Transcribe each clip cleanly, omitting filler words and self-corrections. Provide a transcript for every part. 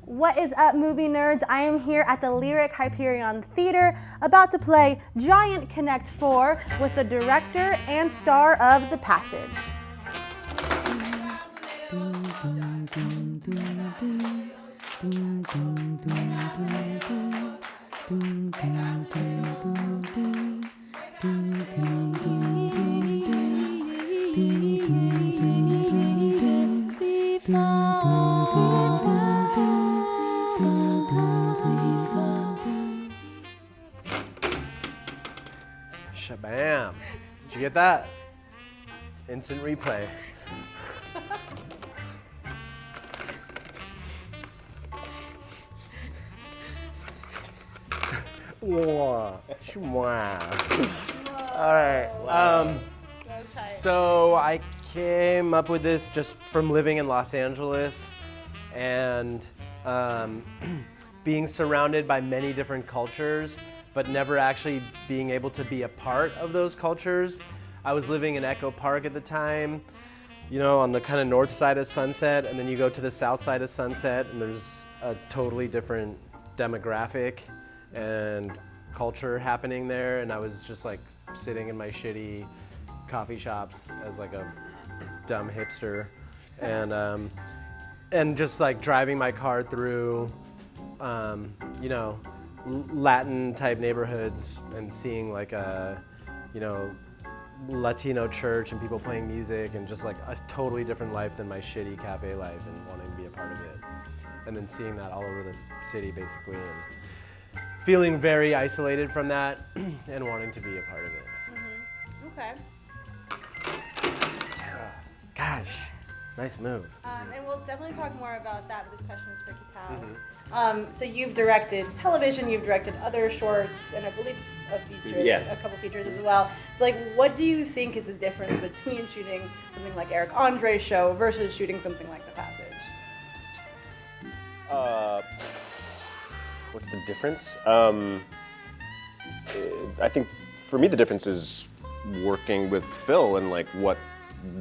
What is up, movie nerds? I am here at the Lyric Hyperion Theater about to play Giant Connect 4 with the director and star of The Passage. Shabam. Did you get that? Instant replay. Whoa. All right. So I came up with this just from living in Los Angeles and being surrounded by many different cultures, but never actually being able to be a part of those cultures. I was living in Echo Park at the time, you know, on the kind of north side of Sunset, and then you go to the south side of Sunset, and there's a totally different demographic and culture happening there, and I was just like sitting in my shitty coffee shops as like a dumb hipster, and just like driving my car through, you know, Latin type neighborhoods and seeing like a, you know, Latino church and people playing music and just like a totally different life than my shitty cafe life and wanting to be a part of it. And then seeing that all over the city basically and feeling very isolated from that and wanting to be a part of it. Okay. Gosh, nice move. And we'll definitely talk more about that, but this question is for Kitao. So you've directed television, you've directed other shorts, and I believe a feature, a couple features as well. So like, what do you think is the difference between shooting something like Eric Andre's show versus shooting something like The Passage? What's the difference? I think for me the difference is working with Phil and like what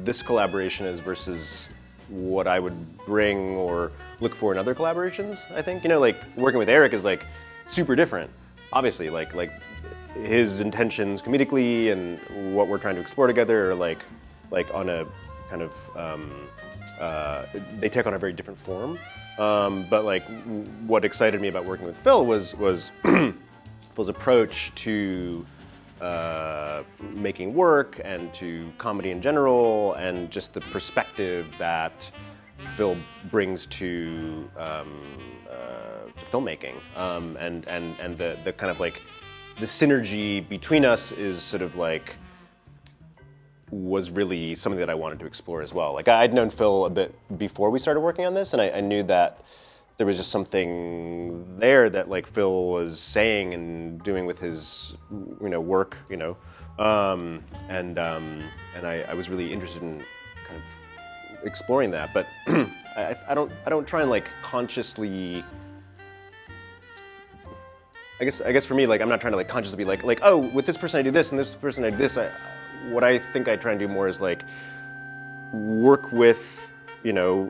this collaboration is versus what I would bring or look for in other collaborations. I think, you know, like working with Eric is like super different. Obviously, like his intentions comedically and what we're trying to explore together are like on a kind of they take on a very different form. But like what excited me about working with Phil was Phil's approach to making work and to comedy in general, and just the perspective that Phil brings to filmmaking, and the kind of like the synergy between us is sort of like was really something that I wanted to explore as well. Like I'd known Phil a bit before we started working on this, and I knew that there was just something there that like Phil was saying and doing with his, you know, work, you know, and I was really interested in kind of exploring that. But I don't try and like consciously. I guess for me, like I'm not trying to like consciously be like oh, with this person I do this and this person I do this. What I think I try and do more is like work with, you know,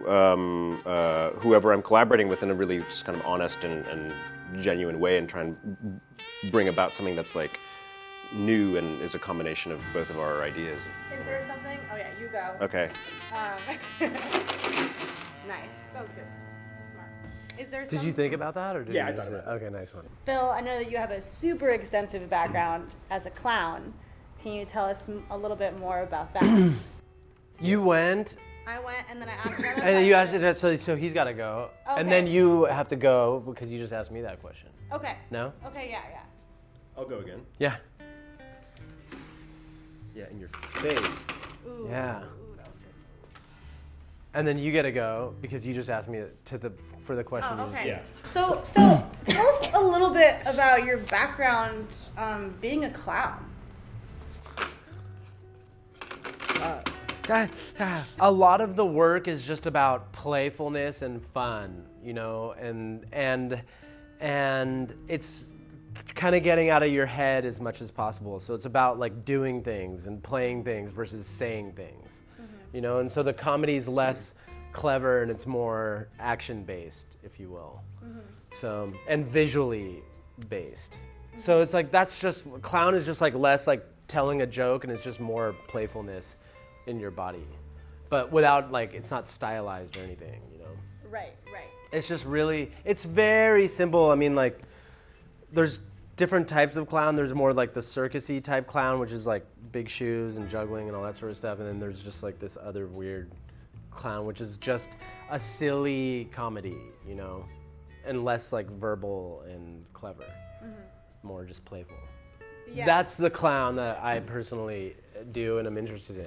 whoever I'm collaborating with in a really just kind of honest and genuine way, and try and bring about something that's like new and is a combination of both of our ideas. Is there something? Oh yeah, you go. Okay. Nice. That was good. Smart. Is there? Did you think about that, or did Yeah, you I thought about it. Okay, nice one. Phil, I know that you have a super extensive background as a clown. Can you tell us a little bit more about that? You went. I went and then I asked another And then you asked question. it, so he's got to go, Okay. and then you have to go because you just asked me that question. Okay. No? Okay, yeah. I'll go again. Yeah. Yeah, in your face. Ooh, Yeah. Ooh, that was good. And then you get to go because you just asked me for the question. Oh, you just- okay. Yeah. So, Phil, tell us a little bit about your background being a clown. A lot of the work is just about playfulness and fun, you know, and it's kind of getting out of your head as much as possible. So it's about like doing things and playing things versus saying things, you know. And so the comedy's less clever and it's more action-based, if you will. So, and visually based. So it's like, that's just, clown is just like less like telling a joke, and it's just more playfulness in your body. But without like, it's not stylized or anything, you know? Right. It's just really, it's very simple. I mean, like, there's different types of clown. There's more like the circus-y type clown, which is like big shoes and juggling and all that sort of stuff. And then there's just like this other weird clown, which is just a silly comedy, you know? And less like verbal and clever, more just playful. Yeah. That's the clown that I personally do and I'm interested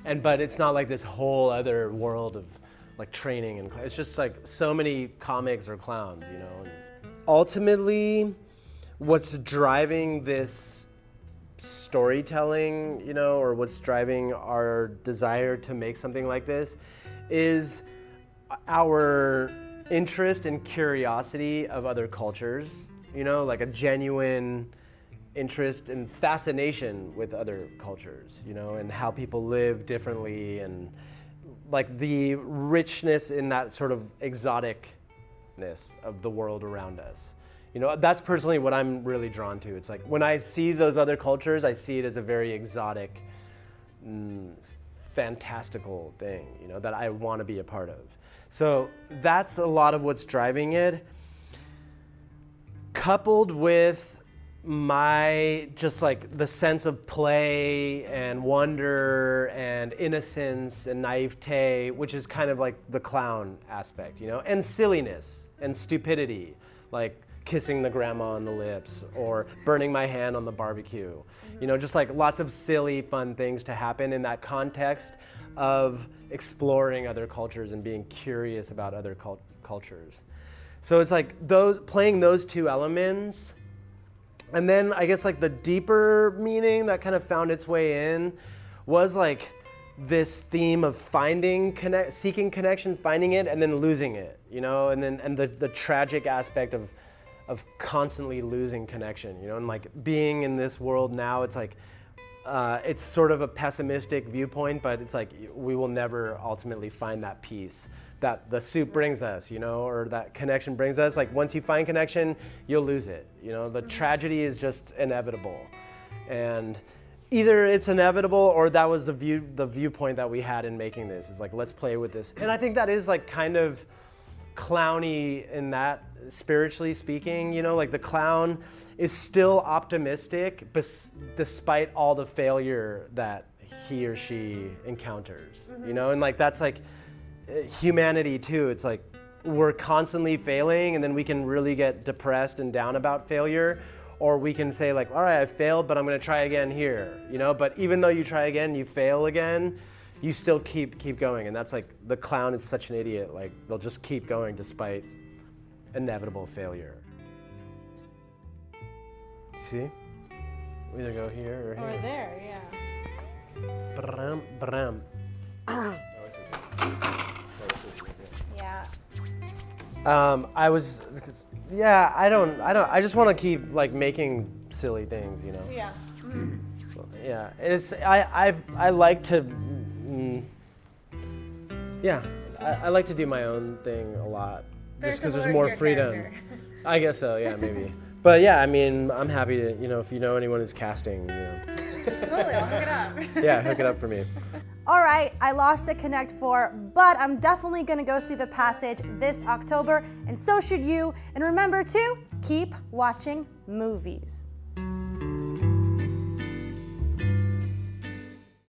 in. But it's not like this whole other world of like training and it's just like so many comics or clowns, you know. And ultimately, what's driving this storytelling, you know, or what's driving our desire to make something like this is our interest and curiosity of other cultures, you know, like a genuine interest and fascination with other cultures, you know, and how people live differently and like the richness in that sort of exoticness of the world around us. You know, that's personally what I'm really drawn to. It's like when I see those other cultures, I see it as a very exotic, fantastical thing, you know, that I want to be a part of. So that's a lot of what's driving it, coupled with my just like the sense of play and wonder and innocence and naivete, which is kind of like the clown aspect, you know, and silliness and stupidity, like kissing the grandma on the lips or burning my hand on the barbecue, you know, just like lots of silly, fun things to happen in that context of exploring other cultures and being curious about other cultures. So it's like playing those two elements. And then I guess like the deeper meaning that kind of found its way in was like this theme of seeking connection, finding it, and then losing it, you know, and the tragic aspect of constantly losing connection, you know, and like being in this world now, it's like, it's sort of a pessimistic viewpoint, but it's like we will never ultimately find that peace that the soup brings us, you know, or that connection brings us. Like once you find connection, you'll lose it. You know, the tragedy is just inevitable. And either it's inevitable or that was the viewpoint that we had in making this. It's like, let's play with this. And I think that is like kind of clowny in that, spiritually speaking, you know, like the clown is still optimistic despite all the failure that he or she encounters, you know, and like that's like humanity too. It's like we're constantly failing and then we can really get depressed and down about failure, or we can say like, all right, I failed, but I'm going to try again here, you know, but even though you try again, you fail again, you still keep going. And that's like, the clown is such an idiot, like they'll just keep going despite inevitable failure. See? We either go here or here. Or there, yeah. Bram, bram. Yeah. I just want to keep like making silly things, you know. Yeah. So, yeah, it's I like to, I like to do my own thing a lot, just because there's more freedom. Character. I guess so, yeah, maybe. But yeah, I mean, I'm happy to, you know, if you know anyone who's casting, you know. Totally, I'll hook it up. Yeah, hook it up for me. All right, I lost a Connect 4, but I'm definitely gonna go see The Passage this October, and so should you. And remember to keep watching movies.